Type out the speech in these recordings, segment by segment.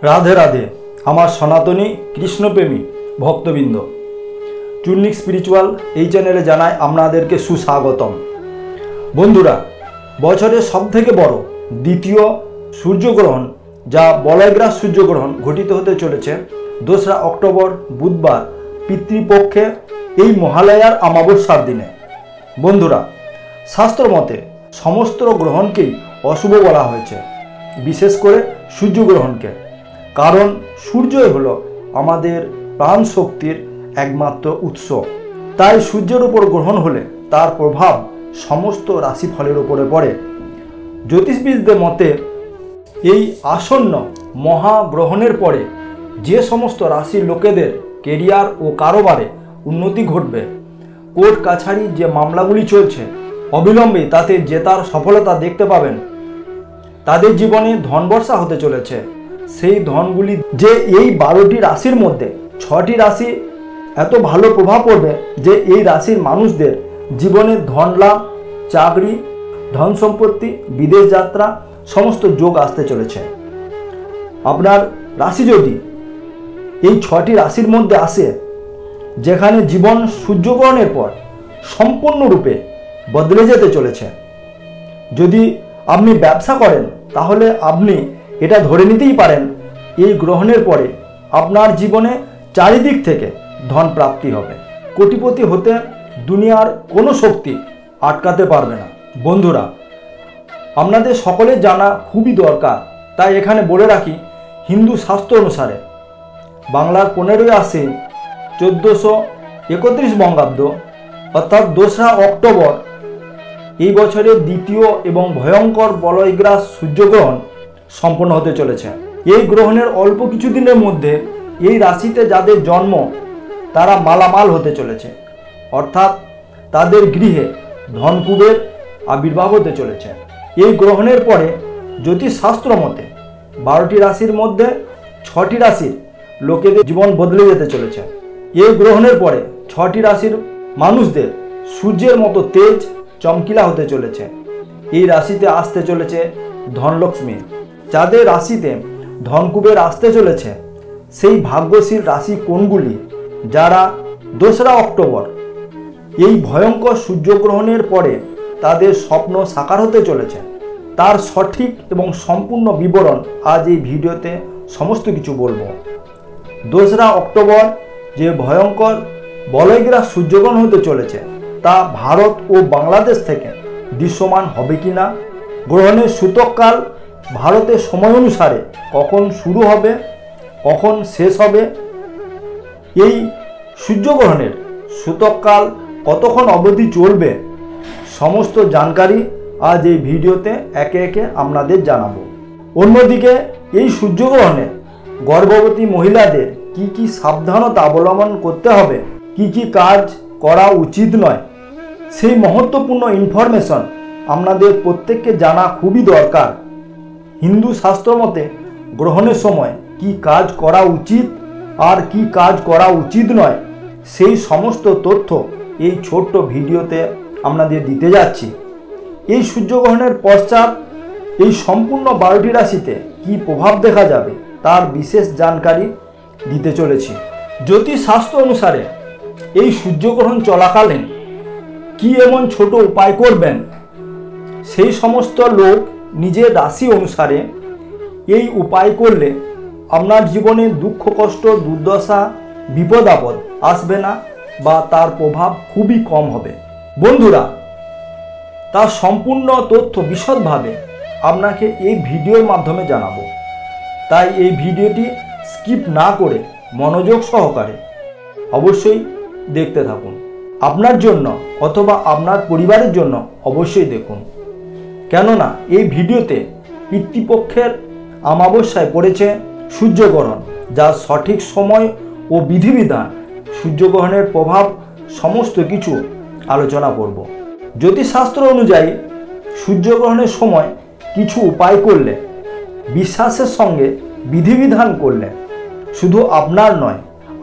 राधे राधे आमार सनातनी कृष्णप्रेमी भक्तबिंद चुन्निक स्पिरिचुअल এই চ্যানেলে জানাই আপনাদেরকে সুস্বাগতম। বন্ধুরা, বছরের সবথেকে বড় দ্বিতীয় সূর্যগ্রহণ যা বলয়গ্রাস সূর্যগ্রহণ ঘটিত হতে চলেছে 2রা অক্টোবর বুধবার পিতৃপক্ষে এই মহালয়ার অমাবস্যার দিনে। বন্ধুরা, শাস্ত্র মতে সমস্ত গ্রহণকেই অশুভ বলা হয়েছে, বিশেষ করে সূর্যগ্রহণকে, কারণ সূর্যই হলো আমাদের প্রাণ শক্তির একমাত্র উৎস। তাই সূর্যের উপর গ্রহণ হলে তার প্রভাব সমস্ত রাশিফলের উপরে পড়ে। জ্যোতিষবিদদের মতে এই আসন্ন মহাগ্রহণের পরে যে সমস্ত রাশির লোকেদের কেরিয়ার ও কারোবারে উন্নতি ঘটবে, কোর্ট কাছারি যে মামলাগুলি চলছে অবিলম্বে তাতে জেতার সফলতা দেখতে পাবেন, তাদের জীবনে ধনবর্ষা হতে চলেছে। সেই ধনগুলি যে এই 12টি রাশির মধ্যে 6টি রাশি এত ভালো প্রভাব পড়বে যে এই রাশির মানুষদের জীবনে ধন লাভ, চাকরি, ধন সম্পত্তি, বিদেশ যাত্রা সমস্ত যোগ আসতে চলেছে। আপনার রাশি যদি এই 6টি রাশির মধ্যে আসে, যেখানে জীবন সূর্যগ্রহণের পর সম্পূর্ণরূপে বদলে যেতে চলেছে। যদি আপনি ব্যবসা করেন তাহলে আপনি এটা ধরে নিতেই পারেন এই গ্রহণের পরে আপনার জীবনে চারিদিক থেকে ধন প্রাপ্তি হবে। কোটিপতি হতে দুনিয়ার কোনো শক্তি আটকাতে পারবে না। বন্ধুরা, আপনাদের সকলের জানা খুবই দরকার, তাই এখানে বলে রাখি, হিন্দু শাস্ত্র অনুসারে বাংলার 15ই আশ্বিন 1431 বঙ্গাব্দ অর্থাৎ 2রা অক্টোবর এই বছরের দ্বিতীয় এবং ভয়ঙ্কর বলয়গ্রাস সূর্যগ্রহণ সম্পন্ন হতে চলেছে। এই গ্রহণের অল্প কিছুদিনের মধ্যে এই রাশিতে যাদের জন্ম তারা মালামাল হতে চলেছে, অর্থাৎ তাদের গৃহে ধনকুবের আবির্ভাব হতে চলেছে। এই গ্রহণের পরে জ্যোতিষশাস্ত্র মতে 12টি রাশির মধ্যে 6টি রাশির লোকেদের জীবন বদলে যেতে চলেছে। এই গ্রহণের পরে 6টি রাশির মানুষদের সূর্যের মতো তেজ চমকিলা হতে চলেছে। এই রাশিতে আসতে চলেছে ধনলক্ষ্মী। যাদের রাশিতে ধনকুবের আসতে চলেছে সেই ভাগ্যশীল রাশি কোনগুলি, যারা 2রা অক্টোবর এই ভয়ঙ্কর সূর্যগ্রহণের পরে তাদের স্বপ্ন সাকার হতে চলেছে, তার সঠিক এবং সম্পূর্ণ বিবরণ আজ এই ভিডিওতে সমস্ত কিছু বলবো। 2রা অক্টোবর যে ভয়ঙ্কর বলয়গ্রাস সূর্যগ্রহণ হতে চলেছে তা ভারত ও বাংলাদেশ থেকে দৃশ্যমান হবে কি না, গ্রহণের সূতককাল ভারতের সময় অনুসারে কখন শুরু হবে, কখন শেষ হবে, এই সূর্যগ্রহণের সূতককাল কতক্ষণ অবধি চলবে, সমস্ত জানকারি আজ এই ভিডিওতে একে একে আপনাদের জানাবো। অন্যদিকে এই সূর্যগ্রহণে গর্ভবতী মহিলাদের কি কি সাবধানতা অবলম্বন করতে হবে, কি কি কাজ করা উচিত নয়, সেই মহত্বপূর্ণ ইনফরমেশন আপনাদের প্রত্যেককে জানা খুবই দরকার। হিন্দু শাস্ত্র মতে গ্রহণের সময় কি কাজ করা উচিত আর কি কাজ করা উচিত নয়, সেই সমস্ত তথ্য এই ছোট্ট ভিডিওতে আপনাদের দিতে যাচ্ছি। এই সূর্যগ্রহণের পশ্চাৎ এই সম্পূর্ণ 12টি রাশিতে কি প্রভাব দেখা যাবে তার বিশেষ জানকারি দিতে চলেছি। জ্যোতিষশাস্ত্র অনুসারে এই সূর্যগ্রহণ চলাকালীন কি এমন ছোট উপায় করবেন, সেই সমস্ত লোক নিজের রাশি অনুসারে এই উপায় করলে আপনার জীবনে দুঃখ, কষ্ট, দুর্দশা, বিপদ আপদ আসবে না বা তার প্রভাব খুবই কম হবে। বন্ধুরা, তার সম্পূর্ণ তথ্য বিশদভাবে আপনাকে এই ভিডিওর মাধ্যমে জানাবো, তাই এই ভিডিওটি স্কিপ না করে মনোযোগ সহকারে অবশ্যই দেখতে থাকুন। আপনার জন্য অথবা আপনার পরিবারের জন্য অবশ্যই দেখুন, কেননা এই ভিডিওতে পিতৃপক্ষের অমাবস্যায় পড়েছে সূর্যগ্রহণ, যার সঠিক সময় ও বিধিবিধান, সূর্যগ্রহণের প্রভাব সমস্ত কিছু আলোচনা করব। জ্যোতিষশাস্ত্র অনুযায়ী সূর্যগ্রহণের সময় কিছু উপায় করলে, বিশ্বাসের সঙ্গে বিধিবিধান করলে শুধু আপনার নয়,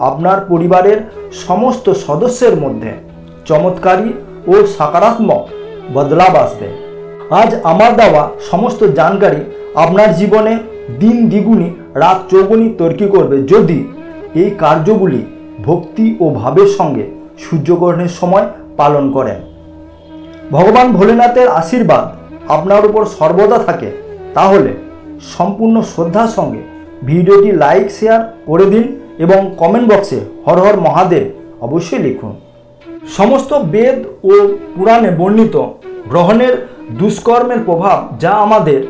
আপনার পরিবারের সমস্ত সদস্যের মধ্যে চমৎকারী ও সকারাত্মক বদলাव আসবে। আজ আমার দেওয়া সমস্ত জানকারি আপনার জীবনে দিন দ্বিগুণী রাত চৌগুনি তর্কি করবে যদি এই কার্যগুলি ভক্তি ও ভাবের সঙ্গে সূর্যগ্রহণের সময় পালন করেন। ভগবান ভোলেনাথের আশীর্বাদ আপনার উপর সর্বদা থাকে। তাহলে সম্পূর্ণ শ্রদ্ধার সঙ্গে ভিডিওটি লাইক শেয়ার করে দিন এবং কমেন্ট বক্সে হর হর মহাদেব অবশ্যই লিখুন। সমস্ত বেদ ও পুরাণে বর্ণিত গ্রহণের দুষ্কর্মের প্রভাব যা আমাদের,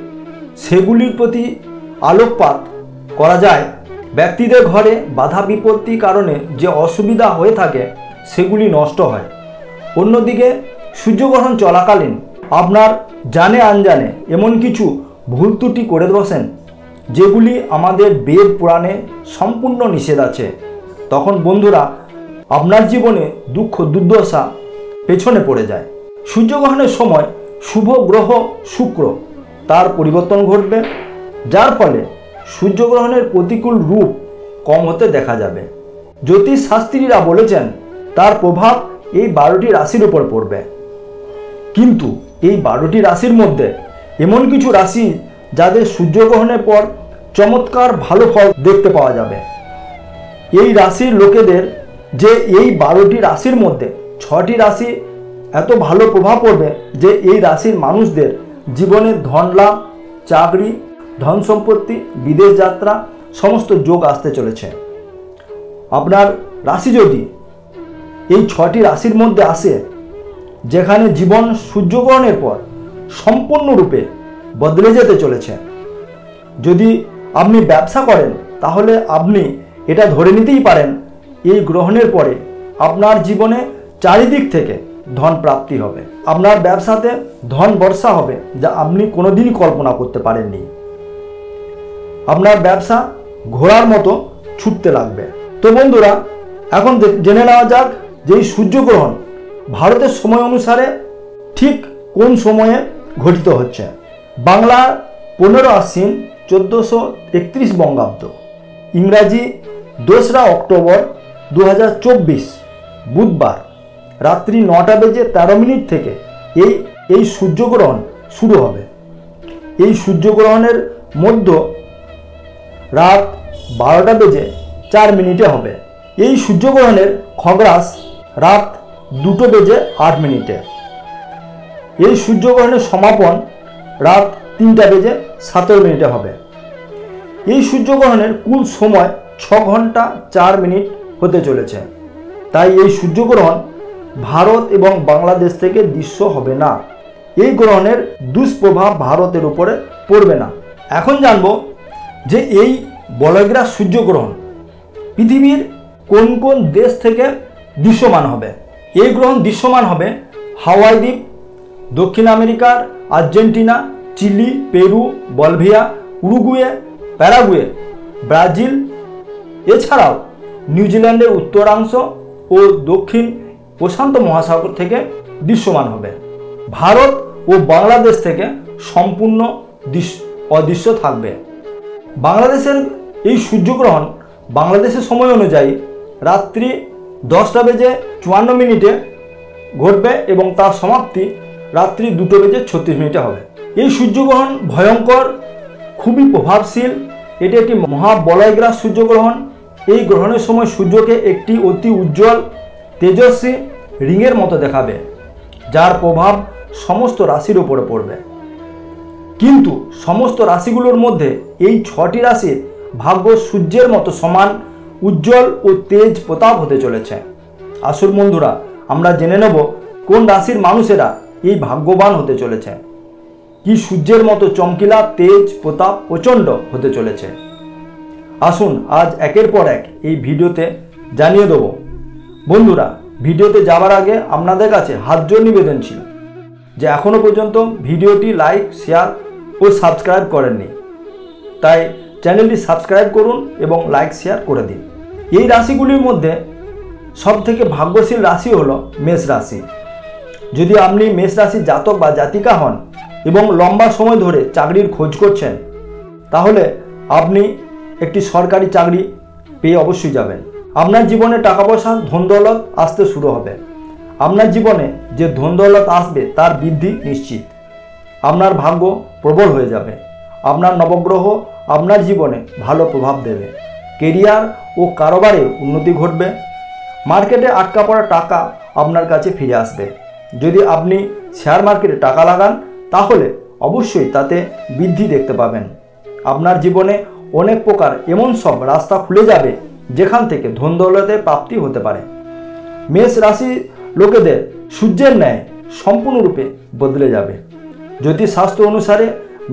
সেগুলির প্রতি আলোকপাত করা যায়। ব্যক্তিদের ঘরে বাধা বিপত্তির কারণে যে অসুবিধা হয়ে থাকে সেগুলি নষ্ট হয়। অন্যদিকে সূর্যগ্রহণ চলাকালীন আপনার জানে আনজানে এমন কিছু ভুল ত্রুটি করে বসেন যেগুলি আমাদের বেদ পুরাণে সম্পূর্ণ নিষেধ আছে, তখন বন্ধুরা আপনার জীবনে দুঃখ দুর্দশা পেছনে পড়ে যায়। সূর্যগ্রহণের সময় শুভ গ্রহ শুক্র তার পরিবর্তন ঘটবে, যার ফলে সূর্যগ্রহণের প্রতিকূল রূপ কম হতে দেখা যাবে। জ্যোতিষশাস্ত্রীরা বলেছেন তার প্রভাব এই 12টি রাশির উপর পড়বে। কিন্তু এই 12টি রাশির মধ্যে এমন কিছু রাশি যাদের সূর্যগ্রহণের পর চমৎকার ভালো ফল দেখতে পাওয়া যাবে। এই রাশির লোকেদের যে এই 12টি রাশির মধ্যে 6টি রাশি এত ভালো প্রভাব পড়বে যে এই রাশির মানুষদের জীবনে ধন লাভ, চাকরি, ধন সম্পত্তি, বিদেশ যাত্রা সমস্ত যোগ আসতে চলেছে। আপনার রাশি যদি এই 6টি রাশির মধ্যে আসে যেখানে জীবন সূর্যগ্রহণের পর সম্পূর্ণরূপে বদলে যেতে চলেছে। যদি আপনি ব্যবসা করেন তাহলে আপনি এটা ধরে নিতেই পারেন এই গ্রহণের পরে আপনার জীবনে চারিদিক থেকে ধন প্রাপ্তি হবে। আপনার ব্যবসাতে ধন বর্ষা হবে যা আপনি কোনোদিনই কল্পনা করতে পারেননি। আপনার ব্যবসা ঘোড়ার মতো ছুটতে লাগবে। তো বন্ধুরা, এখন জেনে নেওয়া যাক যে এই সূর্যগ্রহণ ভারতের সময় অনুসারে ঠিক কোন সময়ে ঘটিত হচ্ছে। বাংলা 15 আশ্বিন 1431 বঙ্গাব্দ, ইংরাজি 2রা অক্টোবর 2024 বুধবার রাত্রি 9:13 থেকে এই সূর্যগ্রহণ শুরু হবে। এই সূর্যগ্রহণের মধ্য রাত 12:04 হবে। এই সূর্যগ্রহণের খগ্রাস রাত 2:08। এই সূর্যগ্রহণের সমাপন রাত 3:17 হবে। এই সূর্যগ্রহণের কুল সময় 6 ঘন্টা 4 মিনিট হতে চলেছে। তাই এই সূর্যগ্রহণ ভারত এবং বাংলাদেশ থেকে দৃশ্য হবে না। এই গ্রহণের দুষ্প্রভাব ভারতের উপরে পড়বে না। এখন জানব যে এই বলয়গ্রাস সূর্যগ্রহণ পৃথিবীর কোন কোন দেশ থেকে দৃশ্যমান হবে। এই গ্রহণ দৃশ্যমান হবে হাওয়াই দ্বীপ, দক্ষিণ আমেরিকার Argentina, Chile, Peru, Bolivia, Uruguay, Paraguay, Brazil, এছাড়াও নিউজিল্যান্ডের উত্তরাংশ ও দক্ষিণ প্রশান্ত মহাসাগর থেকে দৃশ্যমান হবে। ভারত ও বাংলাদেশ থেকে সম্পূর্ণ অদৃশ্য থাকবে। বাংলাদেশের এই সূর্যগ্রহণ বাংলাদেশের সময় অনুযায়ী রাত্রি 10:54 ঘটবে এবং তার সমাপ্তি রাত্রি 2:36 হবে। এই সূর্যগ্রহণ ভয়ঙ্কর, খুবই প্রভাবশীল। এটি একটি মহাবলয়গ্রাস সূর্যগ্রহণ। এই গ্রহণের সময় সূর্যকে একটি অতি উজ্জ্বল তেজস্বী রিংয়ের মতো দেখাবে, যার প্রভাব সমস্ত রাশির উপরে পড়বে। কিন্তু সমস্ত রাশিগুলোর মধ্যে এই 6টি রাশির ভাগ্য সূর্যের মতো সমান উজ্জ্বল ও তেজ প্রতাপ হতে চলেছে। আসল বন্ধুরা, আমরা জেনে নেব কোন রাশির মানুষেরা এই ভাগ্যবান হতে চলেছে, কি সূর্যের মতো চমকিলা তেজ প্রতাপ প্রচণ্ড হতে চলেছে। আসুন আজ একের পর এক এই ভিডিওতে জানিয়ে দেব। বন্ধুরা, ভিডিওতে যাওয়ার আগে আপনাদের কাছে হাত জোড় নিবেদন ছিল যে এখনও পর্যন্ত ভিডিওটি লাইক, শেয়ার ও সাবস্ক্রাইব করেননি, তাই চ্যানেলটি সাবস্ক্রাইব করুন এবং লাইক শেয়ার করে দিন। এই রাশিগুলির মধ্যে সবথেকে ভাগ্যশীল রাশি হলো মেষ রাশি। যদি আপনি মেষ রাশির জাতক বা জাতিকা হন এবং লম্বা সময় ধরে চাকরির খোঁজ করছেন, তাহলে আপনি একটি সরকারি চাকরি পেয়ে অবশ্যই যাবেন। আপনার জীবনে টাকা পয়সা, ধন দৌলত আসতে শুরু হবে। আপনার জীবনে যে ধন দৌলত আসবে তার বৃদ্ধি নিশ্চিত। আপনার ভাগ্য প্রবল হয়ে যাবে। আপনার নবগ্রহ আপনার জীবনে ভালো প্রভাব দেবে। কেরিয়ার ও কারোবারে উন্নতি ঘটবে। মার্কেটে আটকা পড়া টাকা আপনার কাছে ফিরে আসবে। যদি আপনি শেয়ার মার্কেটে টাকা লাগান তাহলে অবশ্যই তাতে বৃদ্ধি দেখতে পাবেন। আপনার জীবনে অনেক প্রকার এমন সব রাস্তা খুলে যাবে যেখান থেকে ধন দৌলতের প্রাপ্তি হতে পারে। মেষ রাশি লোকেদের সূর্যের ন্যায় সম্পূর্ণরূপে বদলে যাবে। জ্যোতিষশাস্ত্র অনুসারে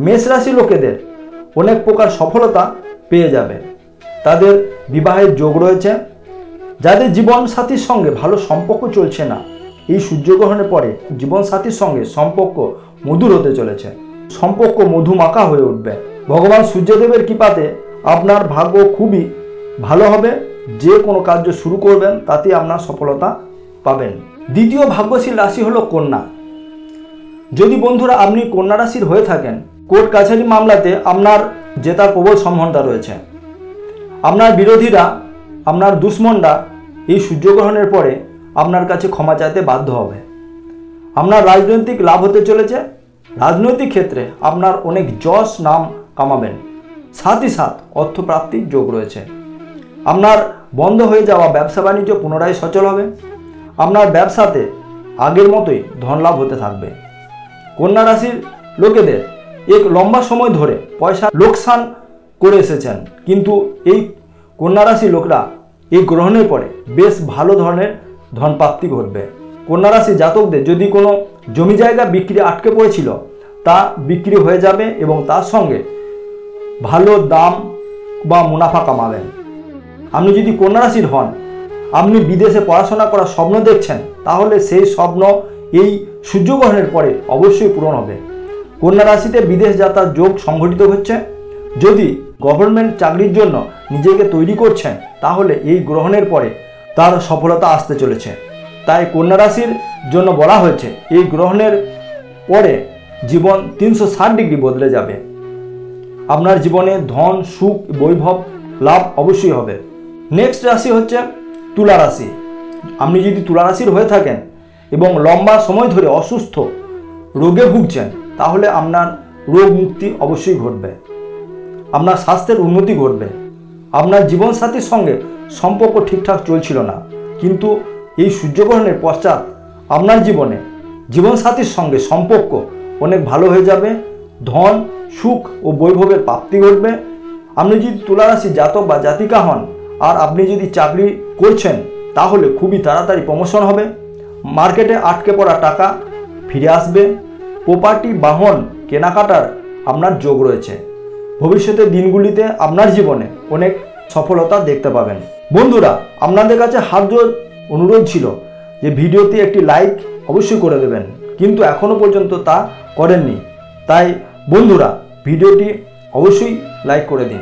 মেষ রাশি লোকেদের অনেক প্রকার সফলতা পেয়ে যাবে। তাদের বিবাহের যোগ রয়েছে। যাদের জীবনসাথীর সঙ্গে ভালো সম্পর্ক চলছে না, এই সূর্যগ্রহণের পরে জীবনসাথীর সঙ্গে সম্পর্ক মধুর হতে চলেছে। সম্পর্ক মধুমাখা হয়ে উঠবে। ভগবান সূর্যদেবের কৃপাতে আপনার ভাগ্য খুবই ভালো হবে। যে কোনো কার্য শুরু করবেন তাতে আপনার সফলতা পাবেন। দ্বিতীয় ভাগ্যশীল রাশি হলো কন্যা। যদি বন্ধুরা আপনি কন্যা রাশির হয়ে থাকেন, কোর্ট কাছারি মামলাতে আপনার জেতার প্রবল সম্ভাবনা রয়েছে। আপনার বিরোধীরা, আপনার দুশ্মনরা এই সূর্যগ্রহণের পরে আপনার কাছে ক্ষমা চাইতে বাধ্য হবে। আপনার রাজনৈতিক লাভ হতে চলেছে। রাজনৈতিক ক্ষেত্রে আপনার অনেক যশ নাম কামাবেন। সাথে সাথ অর্থপ্রাপ্তির যোগ রয়েছে। আপনার বন্ধ হয়ে যাওয়া ব্যবসা বাণিজ্য পুনরায় সচল হবে। আপনার ব্যবসাতে আগের মতোই ধন লাভ হতে থাকবে। কন্যা রাশির লোকেদের এক লম্বা সময় ধরে পয়সা লোকসান করে এসেছেন, কিন্তু এই কন্যা রাশির লোকরা এই গ্রহণের পরে বেশ ভালো ধরনের ধন প্রাপ্তি ঘটবে। কন্যা রাশি জাতকদের যদি কোনো জমি জায়গা বিক্রি আটকে পড়েছিল তা বিক্রি হয়ে যাবে এবং তার সঙ্গে ভালো দাম বা মুনাফা কামাবেন। আপনি যদি কন্যা রাশির হন, আপনি বিদেশে পড়াশোনা করার স্বপ্ন দেখছেন, তাহলে সেই স্বপ্ন এই সূর্যগ্রহণের পরে অবশ্যই পূরণ হবে। কন্যা রাশিতে বিদেশ যাত্রার যোগ সংঘটিত হচ্ছে। যদি গভর্নমেন্ট চাকরির জন্য নিজেকে তৈরি করছেন তাহলে এই গ্রহণের পরে তার সফলতা আসতে চলেছে। তাই কন্যা রাশির জন্য বলা হয়েছে এই গ্রহণের পরে জীবন 360 ডিগ্রি বদলে যাবে। আপনার জীবনে ধন, সুখ, বৈভব লাভ অবশ্যই হবে। নেক্সট রাশি হচ্ছে তুলা রাশি। আপনি যদি তুলা রাশির হয়ে থাকেন এবং লম্বা সময় ধরে অসুস্থ রোগে ভুগছেন তাহলে আপনার রোগ মুক্তি অবশ্যই ঘটবে। আপনার স্বাস্থ্যের উন্নতি ঘটবে। আপনার জীবনসাথীর সঙ্গে সম্পর্ক ঠিকঠাক চলছিল না, কিন্তু এই সূর্যগ্রহণের পশ্চাৎ আপনার জীবনে জীবনসাথীর সঙ্গে সম্পর্ক অনেক ভালো হয়ে যাবে। ধন, সুখ ও বৈভবের প্রাপ্তি ঘটবে। আপনি যদি তুলা রাশি জাতক বা জাতিকা হন আর আপনি যদি চাকরি করছেন তাহলে খুবই তাড়াতাড়ি প্রমোশন হবে। মার্কেটে আটকে পড়া টাকা ফিরে আসবে। প্রপার্টি, বাহন কেনাকাটার আপনার যোগ রয়েছে। ভবিষ্যতের দিনগুলিতে আপনার জীবনে অনেক সফলতা দেখতে পাবেন। বন্ধুরা, আপনাদের কাছে হাত জোড় অনুরোধ ছিল যে ভিডিওতে একটি লাইক অবশ্যই করে দেবেন, কিন্তু এখনও পর্যন্ত তা করেননি। তাই বন্ধুরা ভিডিওটি অবশ্যই লাইক করে দিন।